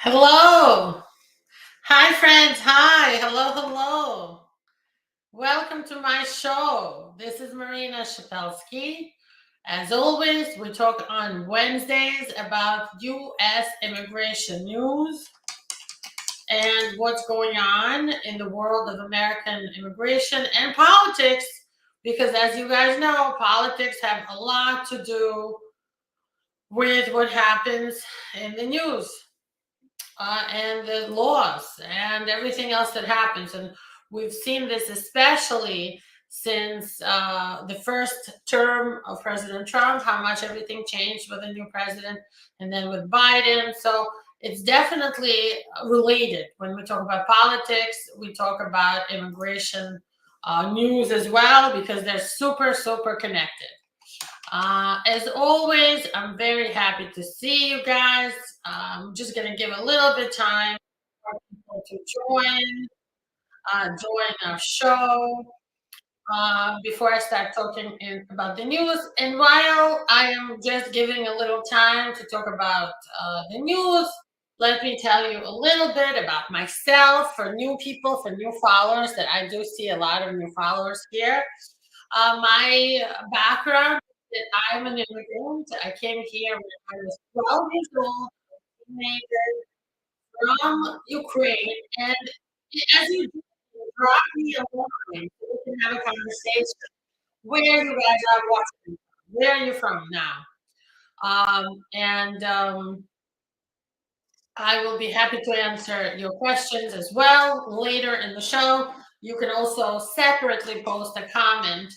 Hello. Hi, friends. Hi. Hello, hello. Welcome to my show. This is Marina Shepelsky. As always, we talk on Wednesdays about U.S. immigration news and what's going on in the world of American immigration and politics. Because as you guys know, politics have a lot to do with what happens in the news. And the laws and everything else that happens. And we've seen this especially since the first term of President Trump, how much everything changed with the new president and then with Biden. So it's definitely related. When we talk about politics, we talk about immigration news as well, because they're super, super connected. As always, I'm very happy to see you guys. I'm just going to give a little bit time for people to join our show before I start talking about the news. And while I am just giving a little time to talk about the news, let me tell you a little bit about myself for new people, for new followers, that I do see a lot of new followers here. My background is that I'm an immigrant. I came here when I was 12 years old, a teenager from Ukraine. And as you do, drop me a line so we can have a conversation. Where you guys are watching from? Where are you from now? And I will be happy to answer your questions as well later in the show. You can also separately post a comment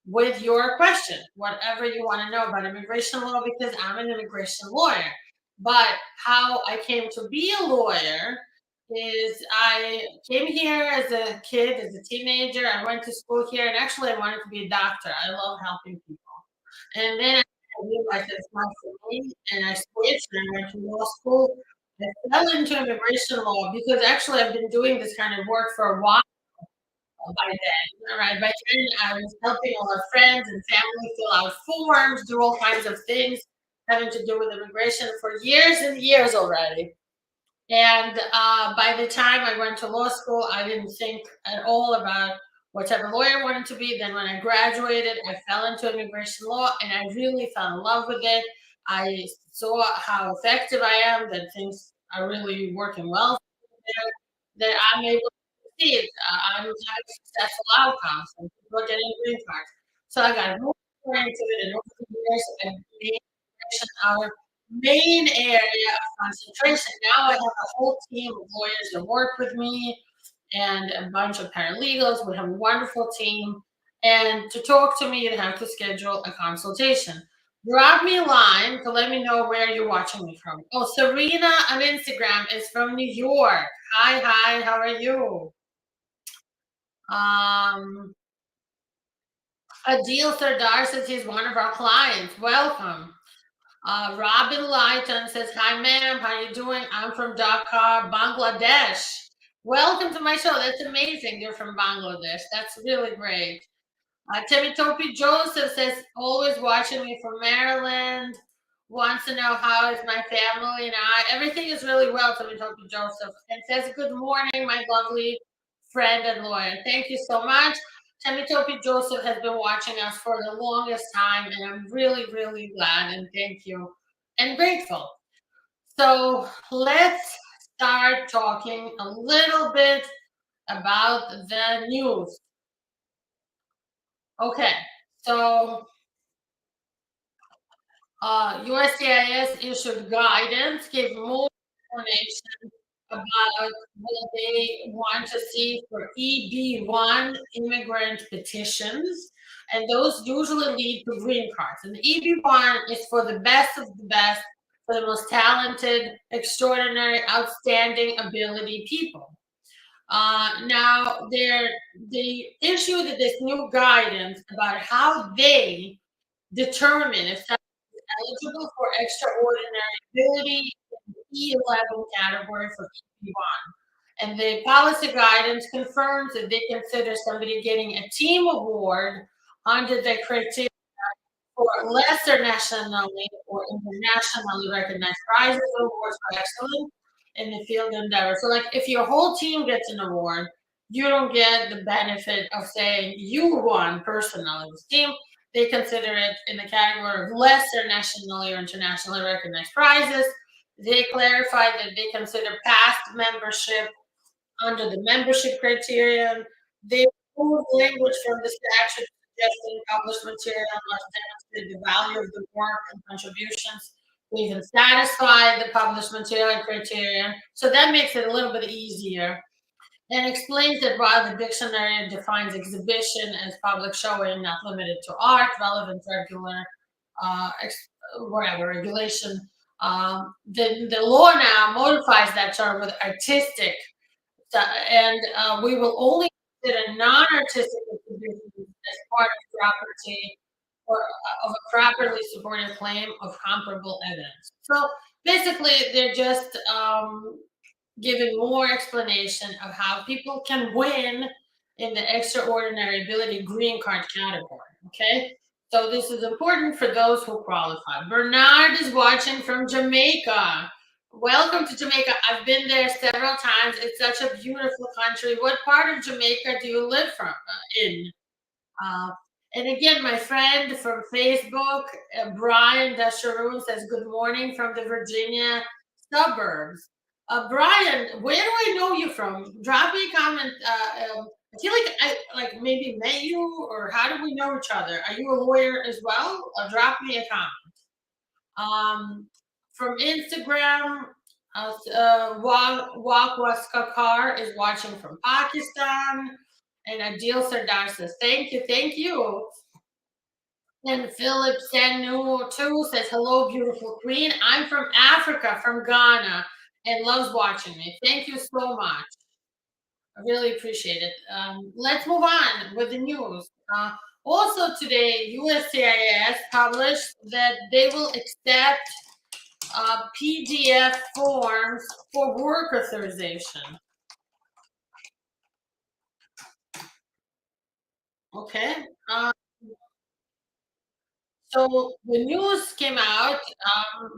with your question, whatever you want to know about immigration law, because I'm an immigration lawyer. But how I came to be a lawyer is I came here as a kid, as a teenager. I went to school here, and actually, I wanted to be a doctor. I love helping people. And then I realized it's not for me, and I switched and I went to law school. I fell into immigration law because actually I've been doing this kind of work for a while by then. All right, by then I was helping all our friends and family fill out forms, do all kinds of things having to do with immigration for years and years already. And by the time I went to law school, I didn't think at all about what type of lawyer I wanted to be. Then when I graduated, I fell into immigration law and I really fell in love with it. I saw how effective I am, that things are really working well there, that I'm able to succeed. I'm having successful outcomes and people are getting green cards. So I got more into it, and over the years, I made immigration our main area of concentration. Now I have a whole team of lawyers that work with me and a bunch of paralegals. We have a wonderful team. And to talk to me, you'd have to schedule a consultation. Drop me a line to let me know where you're watching me from. Oh, Serena on Instagram is from New York. Hi, how are you? Um, Adil Sardar says he's one of our clients. Welcome. Robin Lighton says, hi, ma'am. How you doing? I'm from Dhaka, Bangladesh. Welcome to my show. That's amazing. You're from Bangladesh. That's really great. Timothy Joseph says, always watching me from Maryland. Wants to know how is my family and I. Everything is really well, Timothy Joseph. And says, good morning, my lovely friend and lawyer. Thank you so much. Timothy Joseph has been watching us for the longest time, and I'm really, really glad and thank you and grateful. So let's start talking a little bit about the news. Okay, so USCIS issued guidance, gave more information about what they want to see for EB1 immigrant petitions, and those usually lead to green cards. And EB1 is for the best of the best, for the most talented, extraordinary, outstanding ability people. Now, they issued this new guidance about how they determine if eligible for extraordinary ability in the E11 category for EP1. And the policy guidance confirms that they consider somebody getting a team award under the criteria for lesser nationally or internationally recognized prizes or awards for excellence in the field endeavor. So, like, if your whole team gets an award, you don't get the benefit of saying you won personally as a team. They consider it in the category of lesser nationally or internationally recognized prizes. They clarified that they consider past membership under the membership criterion. They removed language from the statute suggesting published material must demonstrate the value of the work and contributions to even satisfy the published material criterion. So that makes it a little bit easier and explains that while the dictionary defines exhibition as public showing, not limited to art, relevant regular, whatever regulation, the law now modifies that term with artistic, and we will only consider non-artistic contributions as part of property or of a properly supported claim of comparable evidence. So basically, they're just giving more explanation of how people can win in the extraordinary ability green card category. Okay. So this is important for those who qualify. Bernard is watching from Jamaica. Welcome to Jamaica. I've been there several times. It's such a beautiful country. What part of Jamaica do you live in? Uh, and again, my friend from Facebook, Brian Dasharoon says, good morning from the Virginia suburbs. Brian, where do I know you from? Drop me a comment. I feel like I like maybe met you, or how do we know each other? Are you a lawyer as well? Drop me a comment. From Instagram, Wak Waskakar is watching from Pakistan. And Adil Sardar says, thank you, thank you. And Philip Sanu too says, hello, beautiful queen. I'm from Africa, from Ghana, and loves watching me. Thank you so much. I really appreciate it. Let's move on with the news. Also today, USCIS published that they will accept PDF forms for work authorization. Okay. So the news came out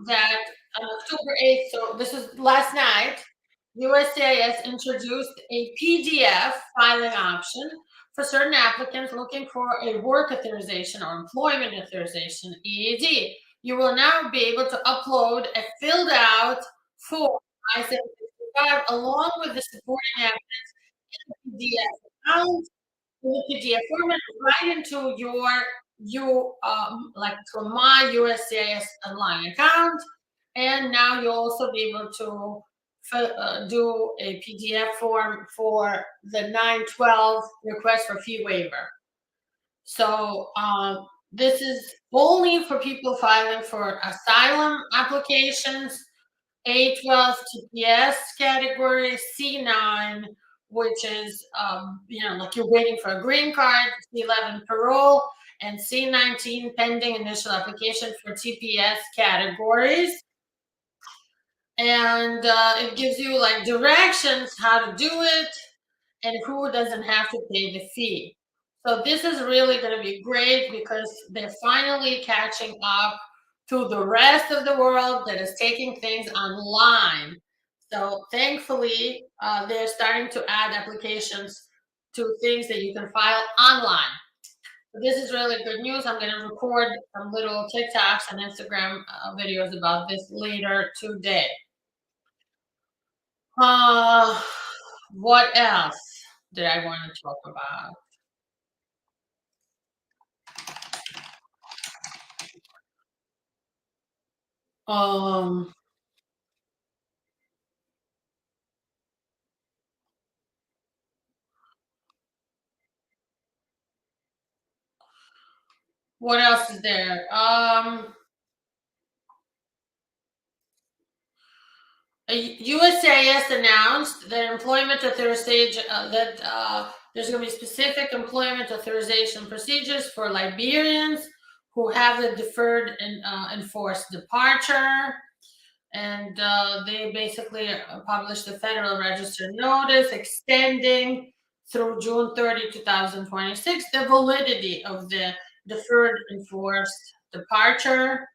that on October 8th, so this is last night, USCIS introduced a PDF filing option for certain applicants looking for a work authorization or employment authorization, EAD. You will now be able to upload a filled out form, I-765, along with the supporting evidence in the PDF account, in the PDF format, right into your like to my USCIS online account, and now you'll also be able to do a PDF form for the 912 request for fee waiver. So this is only for people filing for asylum applications, A12 TPS category, C9, which is, like you're waiting for a green card, C11 parole, and C19 pending initial application for TPS categories. And it gives you like directions how to do it and who doesn't have to pay the fee. So this is really going to be great because they're finally catching up to the rest of the world that is taking things online. So thankfully, they're starting to add applications to things that you can file online. So this is really good news. I'm going to record some little TikToks and Instagram videos about this later today. Uh, what else did I want to talk about? Um, what else is there? USCIS announced that employment authorization there's going to be specific employment authorization procedures for Liberians who have the deferred and enforced departure, and they basically published the Federal Register notice extending through June 30, 2026, the validity of the deferred enforced departure.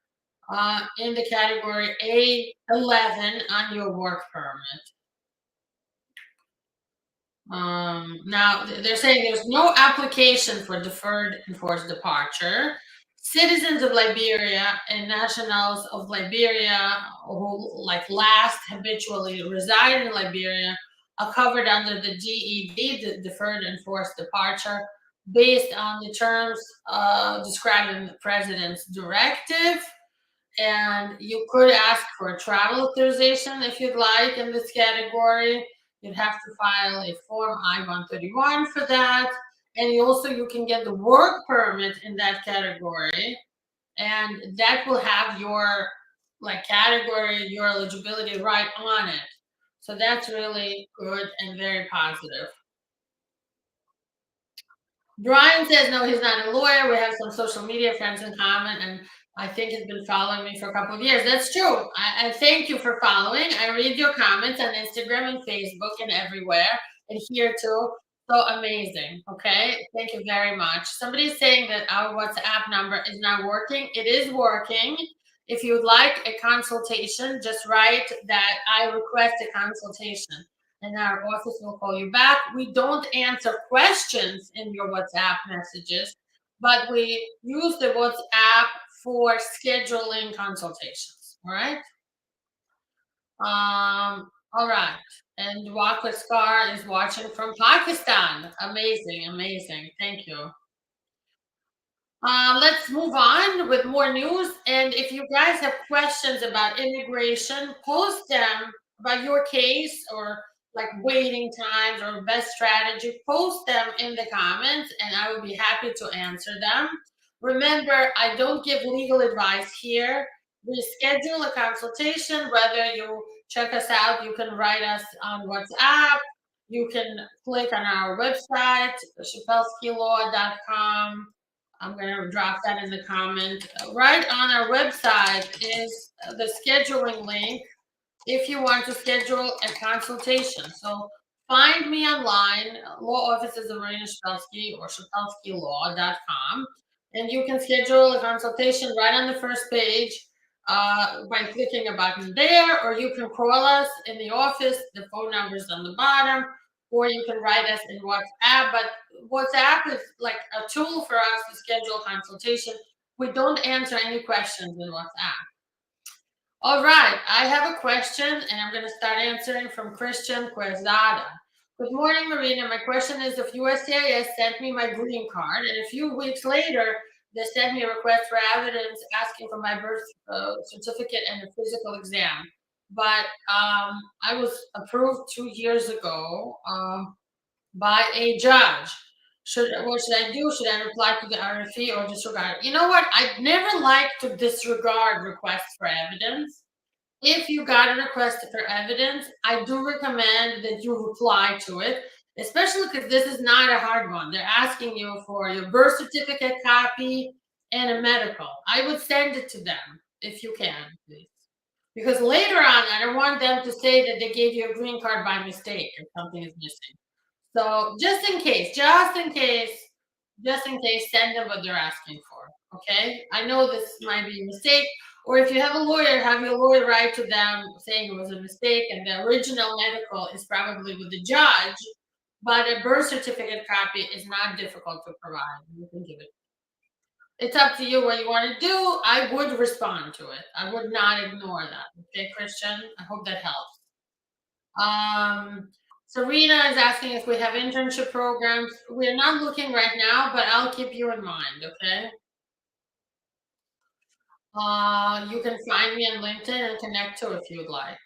in the category A11 on your work permit. Now they're saying there's no application for deferred enforced departure. Citizens of Liberia and nationals of Liberia who like last habitually reside in Liberia are covered under the DED, the deferred enforced departure, based on the terms described in the president's directive. And you could ask for a travel authorization if you'd like in this category. You'd have to file a form I-131 for that. And you can get the work permit in that category. And that will have your like category, your eligibility right on it. So that's really good and very positive. Brian says no, he's not a lawyer. We have some social media friends in common, and I think he's been following me for a couple of years. That's true. I thank you for following. I read your comments on Instagram and Facebook and everywhere, and here too. So amazing. Okay. Thank you very much. Somebody's saying that our WhatsApp number is not working. It is working. If you would like a consultation, just write that I request a consultation and our office will call you back. We don't answer questions in your WhatsApp messages, but we use the WhatsApp for scheduling consultations. All right. All right. And Wakaskar is watching from Pakistan. Amazing, amazing. Thank you. Let's move on with more news. And if you guys have questions about immigration, post them about your case or like waiting times or best strategy. Post them in the comments and I will be happy to answer them. Remember, I don't give legal advice here. We schedule a consultation, whether you check us out, you can write us on WhatsApp. You can click on our website, shepelskylaw.com. I'm going to drop that in the comment. Right on our website is the scheduling link if you want to schedule a consultation. So find me online, law offices of Marina Shepelsky or shepelskylaw.com, and you can schedule a consultation right on the first page by clicking a button there, or you can call us in the office. The phone number is on the bottom, or you can write us in WhatsApp. But WhatsApp is like a tool for us to schedule consultation. We don't answer any questions in WhatsApp. All right, I have a question and I'm going to start answering from Christian Quezada. Good morning, Marina. My question is if USCIS sent me my green card and a few weeks later they sent me a request for evidence asking for my birth certificate and a physical exam. But I was approved 2 years ago by a judge. What should I do? Should I reply to the RFE or disregard? You know what? I never like to disregard requests for evidence. If you got a request for evidence, I do recommend that you reply to it, especially because this is not a hard one. They're asking you for your birth certificate copy and a medical. I would send it to them if you can, please. Because later on, I don't want them to say that they gave you a green card by mistake or something is missing. So just in case, send them what they're asking for. Okay. I know this might be a mistake. Or if you have a lawyer, have your lawyer write to them saying it was a mistake and the original medical is probably with the judge, but a birth certificate copy is not difficult to provide. You can give it. It's up to you what you want to do. I would respond to it. I would not ignore that. Okay, Christian? I hope that helps. Serena is asking if we have internship programs. We're not looking right now, but I'll keep you in mind, okay? You can find me on LinkedIn and connect to if you'd like.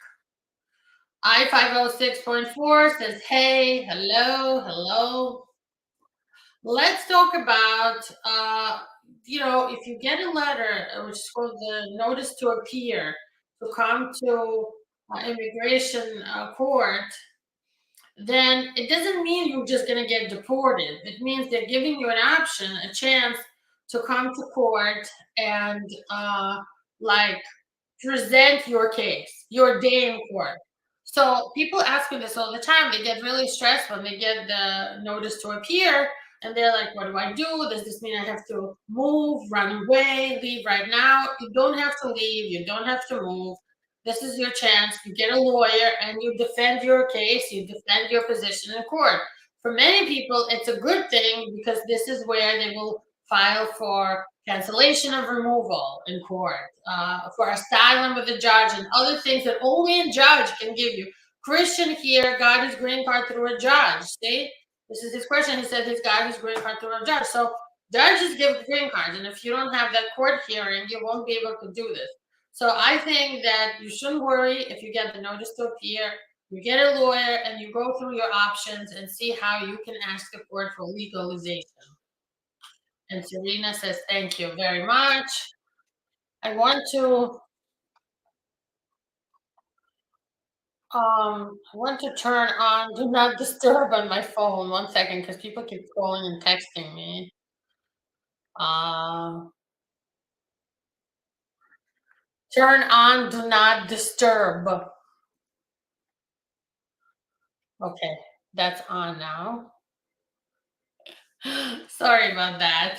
I-506.4 says, hey, hello, hello. Let's talk about, if you get a letter, which is called the notice to appear, to come to immigration court, then it doesn't mean you're just going to get deported. It means they're giving you an option, a chance to come to court and present your case, your day in court. So people ask me this all the time. They get really stressed when they get the notice to appear and they're like, what do I do? Does this mean I have to move, run away, leave right now? You don't have to leave. You don't have to move. This is your chance. You get a lawyer and you defend your case. You defend your position in court. For many people, it's a good thing because this is where they will file for cancellation of removal in court, for asylum with a judge, and other things that only a judge can give you. Christian here got his green card through a judge. See, this is his question. He said he's got his green card through a judge. So judges give green cards, and if you don't have that court hearing, you won't be able to do this. So I think that you shouldn't worry if you get the notice to appear. You get a lawyer and you go through your options and see how you can ask the court for legalization. And Serena says, thank you very much. I want to turn on do not disturb on my phone. 1 second, because people keep calling and texting me. Turn on do not disturb. Okay, that's on now. Sorry about that.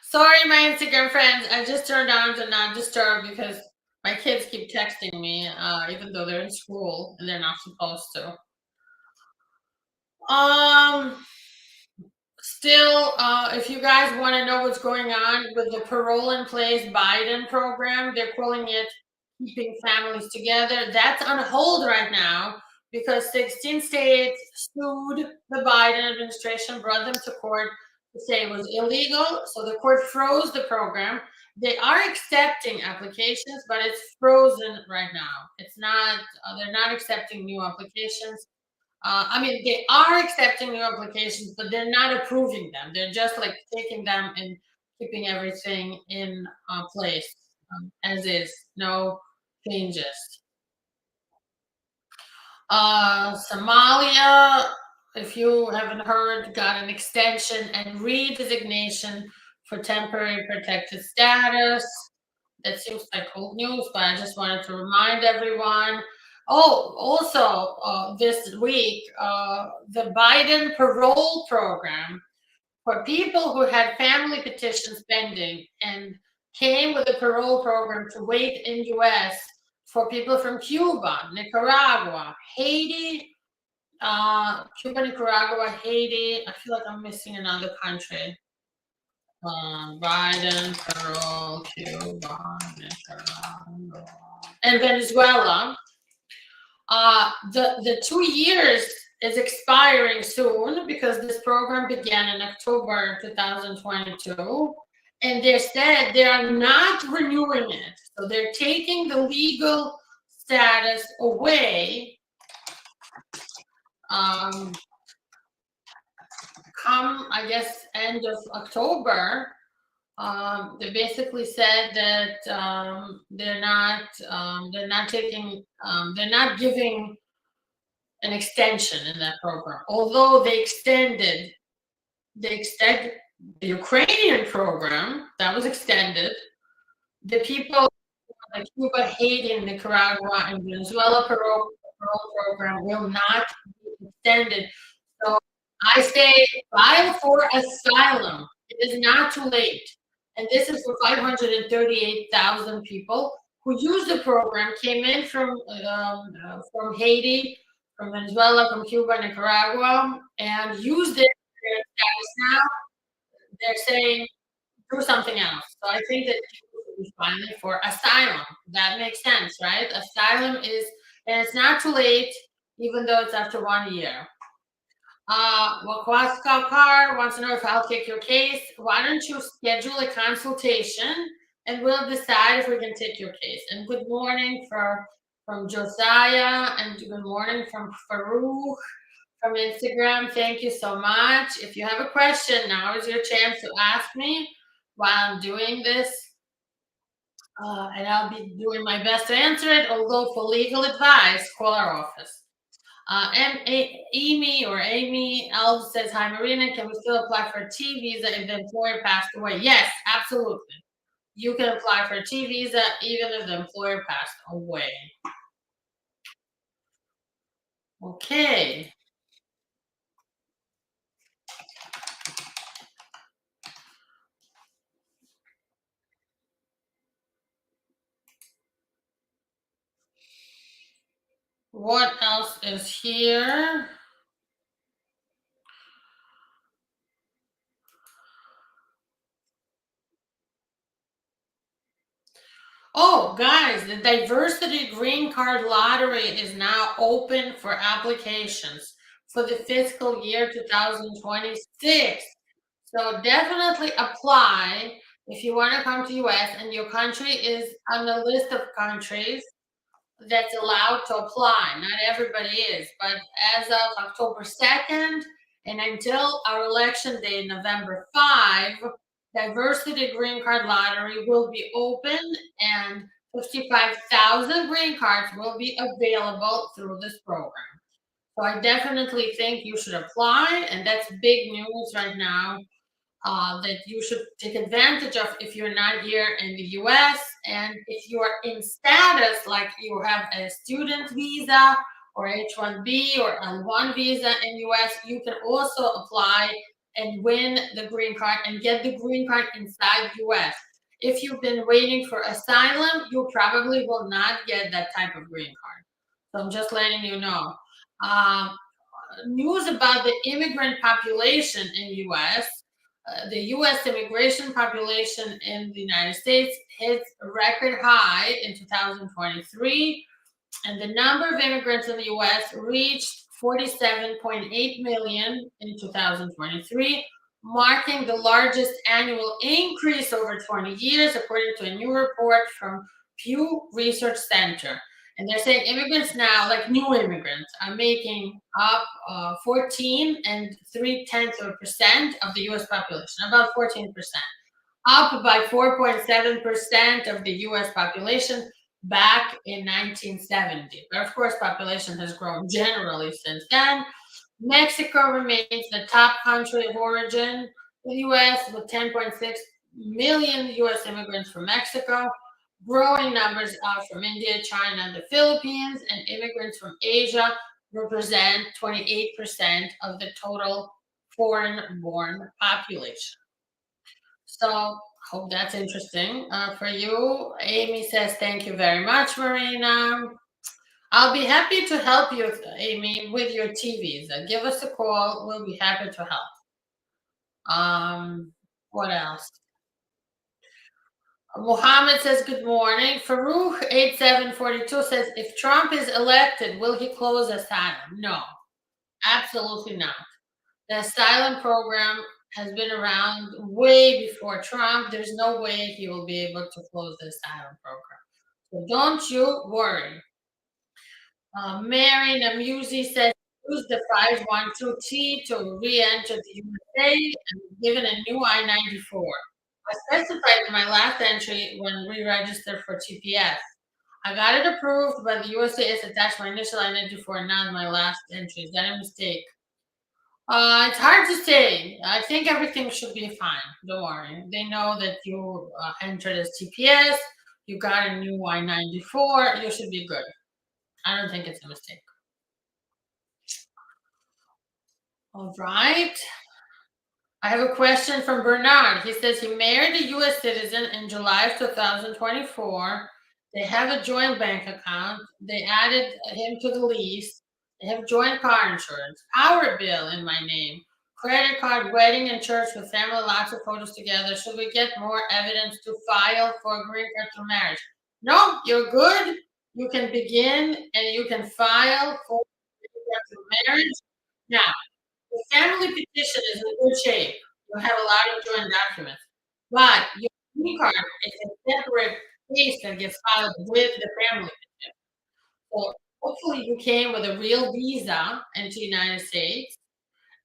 Sorry, my Instagram friends. I just turned on do not disturb because my kids keep texting me, even though they're in school and they're not supposed to. Still, if you guys want to know what's going on with the parole in place Biden program, they're calling it keeping families together. That's on hold right now because 16 states sued the Biden administration, brought them to court to say it was illegal. So the court froze the program. They are accepting applications, but it's frozen right now. It's not, they're not accepting new applications. I mean, they are accepting new applications, but they're not approving them. They're just like taking them and keeping everything in place as is, no changes. Somalia, if you haven't heard, got an extension and redesignation for temporary protected status. That seems like old news, but I just wanted to remind everyone. Oh, also, this week, the Biden parole program for people who had family petitions pending and came with a parole program to wait in US for people from Cuba, Nicaragua, Haiti, Cuba, Nicaragua, Haiti. I feel like I'm missing another country. Biden, Peru, Cuba, Nicaragua, and Venezuela. The 2 years is expiring soon because this program began in October 2022, and they said they are not renewing it. So they're taking the legal status away. Come, I guess, end of October, they basically said that they're not giving an extension in that program. Although they extended the Ukrainian program that was extended. The people like Cuba, Haiti, Nicaragua, and Venezuela parole program will not be extended. So I say file for asylum. It is not too late. And this is for 538,000 people who used the program, came in from Haiti, from Venezuela, from Cuba, Nicaragua, and used it. Now they're saying do something else. So I think that people should be filing for asylum. That makes sense, right? Asylum is, and it's not too late, even though it's after 1 year. Wakwaska Car wants to know if I'll take your case. Why don't you schedule a consultation and we'll decide if we can take your case. And good morning from Josiah, and good morning from Farouk from Instagram. Thank you so much. If you have a question, now is your chance to ask me while I'm doing this. And I'll be doing my best to answer it. Although for legal advice, call our office. Amy Elves says, hi, Marina, can we still apply for a T visa if the employer passed away? Yes, absolutely. You can apply for a T visa even if the employer passed away. Okay. what else is here? Oh, guys, the diversity green card lottery is now open for applications for the fiscal year 2026. So definitely apply if you want to come to US and your country is on the list of countries that's allowed to apply. Not everybody is, but as of October 2nd and until our election day, November 5, diversity green card lottery will be open and 55,000 green cards will be available through this program. So I definitely think you should apply, and that's big news right now that you should take advantage of if you're not here in the US. And if you are in status, like you have a student visa or H-1B or L-1 visa in US, you can also apply and win the green card and get the green card inside US. If you've been waiting for asylum, you probably will not get that type of green card. So I'm just letting you know. Um, News about the immigrant population in US. The US immigration population in the United States hit a record high in 2023, and the number of immigrants in the US reached 47.8 million in 2023, marking the largest annual increase over 20 years, according to a new report from Pew Research Center. And they're saying immigrants now, like new immigrants, are making up 14 and 0.3% of the US population, about 14%, up by 4.7% of the US population back in 1970. But of course, population has grown generally since then. Mexico remains the top country of origin for the US with 10.6 million US immigrants from Mexico. Growing numbers are from India, China, and the Philippines, and immigrants from Asia represent 28% of the total foreign born population. So, hope that's interesting for you. Amy says, thank you very much, Marina. I'll be happy to help you, Amy, with your TVs. Give us a call. We'll be happy to help. What else? Mohammed says, good morning. Farouk 8742 says, if Trump is elected, will he close asylum? No, absolutely not. The asylum program has been around way before Trump. There's no way he will be able to close the asylum program. So don't you worry. Mary Namusi says, use the 512T to re-enter the USA and given a new I-94. I specified in my last entry when re-registered for TPS. I got it approved, but the USCIS attached my initial I-94, not my last entry. Is that a mistake? It's hard to say. I think everything should be fine. Don't worry. They know that you entered as TPS. You got a new I-94. You should be good. I don't think it's a mistake. All right. I have a question from Bernard. He says he married a U.S. citizen in July of 2024. They have a joint bank account. They added him to the lease. They have joint car insurance, power bill in my name, credit card, wedding, and church with family, lots of photos together. Should we get more evidence to file for a green card through marriage? No, you're good. You can begin and you can file for green card through marriage. Now, the family petition is in good shape. You have a lot of joint documents. But your green card is a separate case that gets filed with the family petition. So hopefully you came with a real visa into the United States.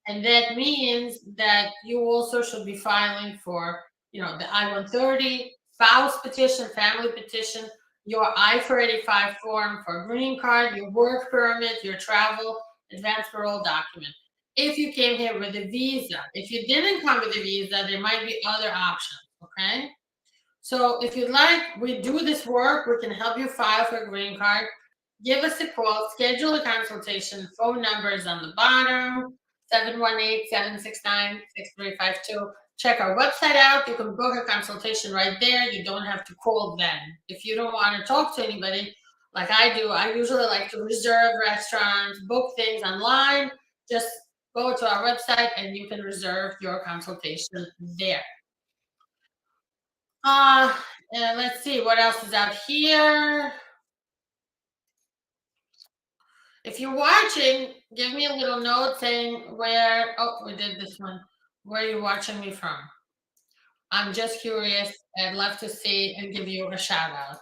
And that means that you also should be filing for, the I-130, spouse petition, family petition, your I-485 form for a green card, your work permit, your travel, advance parole document. If you came here with a visa, if you didn't come with a visa, there might be other options, okay? So if you'd like, we do this work, we can help you file for a green card. Give us a call, schedule a consultation. Phone number is on the bottom, 718-769-6352. Check our website out. You can book a consultation right there. You don't have to call then. If you don't want to talk to anybody, like I do. I usually like to reserve restaurants, book things online. Just go to our website and you can reserve your consultation there. Uh, and let's see what else is out here. If you're watching, give me a little note saying where, oh, we did this one, where you're watching me from. I'm just curious. I'd love to see and give you a shout out.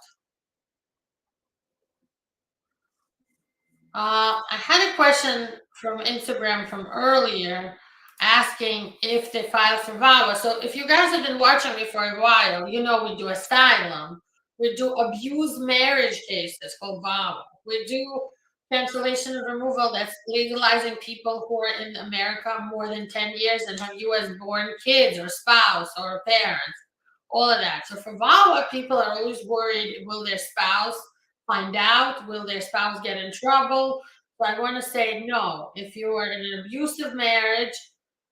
I had a question from Instagram from earlier asking if they filed for VAWA. So if you guys have been watching me for a while, you know we do asylum, we do abused marriage cases called VAWA, we do cancellation and removal that's legalizing people who are in America more than 10 years and have US born kids or spouse or parents, all of that. So for VAWA, people are always worried, will their spouse find out? Will their spouse get in trouble? So I want to say no. If you are in an abusive marriage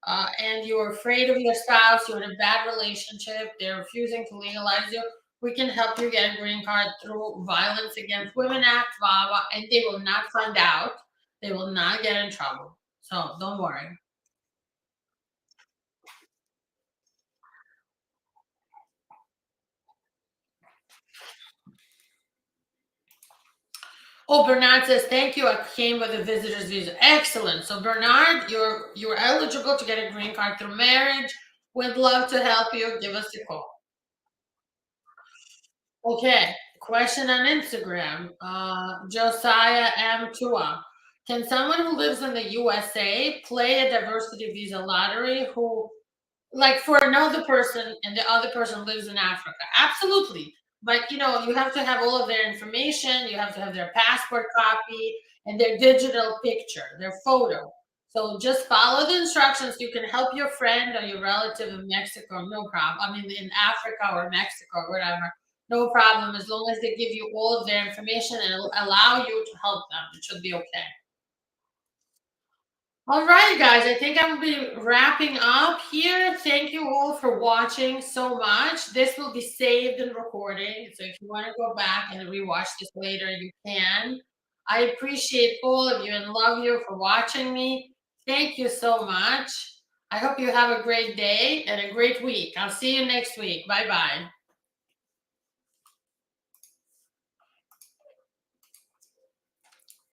and you're afraid of your spouse, you're in a bad relationship, they're refusing to legalize you, we can help you get a green card through Violence Against Women Act, VAWA, and they will not find out. They will not get in trouble. So don't worry. Oh, Bernard says, thank you. I came with a visitor's visa. Excellent. So Bernard, you're eligible to get a green card through marriage. We'd love to help you. Give us a call. Okay. Question on Instagram. Josiah M. Tua. Can someone who lives in the USA play a diversity visa lottery who like for another person and the other person lives in Africa? Absolutely. But you have to have all of their information, you have to have their passport copy and their digital picture, their photo. So just follow the instructions. You can help your friend or your relative in Mexico, no problem. I mean, in Africa or Mexico or whatever, no problem, as long as they give you all of their information and it'll allow you to help them. It should be okay. All right, guys, I think I'm going to be wrapping up here. Thank you all for watching so much. This will be saved and recording. So if you want to go back and rewatch this later, you can. I appreciate all of you and love you for watching me. Thank you so much. I hope you have a great day and a great week. I'll see you next week. Bye bye.